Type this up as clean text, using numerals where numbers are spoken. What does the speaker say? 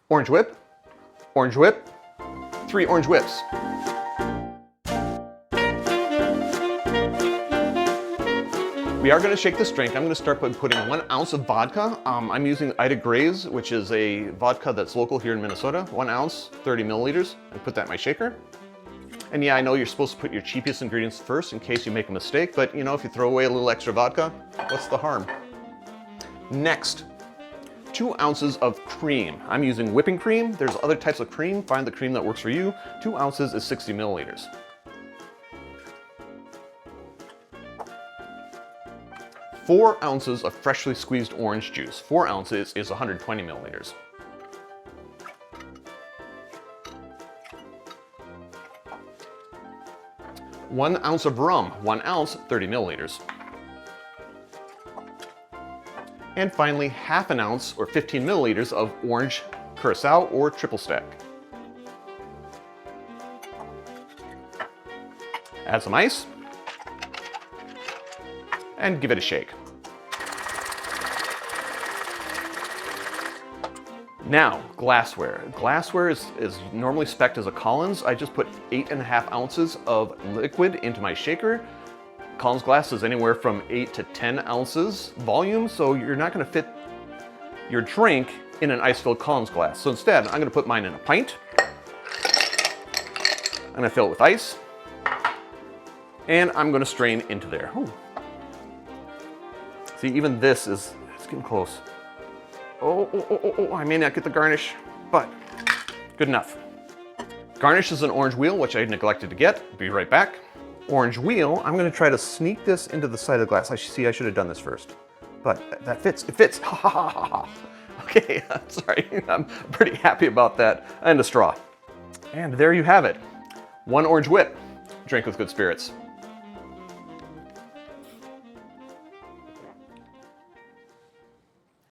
Orange whip, orange whip, 3 orange whips. We are going to shake this drink. I'm going to start by putting 1 ounce of vodka. I'm using Ida Gray's, which is a vodka that's local here in Minnesota. 1 ounce, 30 milliliters, and put that in my shaker. And yeah, I know you're supposed to put your cheapest ingredients first in case you make a mistake, but you know, if you throw away a little extra vodka, what's the harm? Next, 2 ounces of cream. I'm using whipping cream. There's other types of cream. Find the cream that works for you. 2 ounces is 60 milliliters. 4 ounces of freshly squeezed orange juice. 4 ounces is 120 milliliters. One ounce of rum. 1 ounce, 30 milliliters. And finally, half an ounce or 15 milliliters of orange curaçao or triple stack. Add some ice and give it a shake. Now, glassware. Glassware is normally spec'd as a Collins. I just put 8.5 ounces of liquid into my shaker. Collins glass is anywhere from 8 to 10 ounces volume, so you're not gonna fit your drink in an ice-filled Collins glass. So instead, I'm gonna put mine in a pint. I'm gonna fill it with ice, and I'm gonna strain into there. Ooh. See, even this it's getting close. Oh, I may not get the garnish, but good enough. Garnish is an orange wheel, which I neglected to get. Be right back. Orange wheel, I'm gonna try to sneak this into the side of the glass. I should have done this first, but that fits, it fits. Ha ha ha ha ha. Okay, sorry, I'm pretty happy about that. And a straw. And there you have it. 1 orange whip. Drink with good spirits.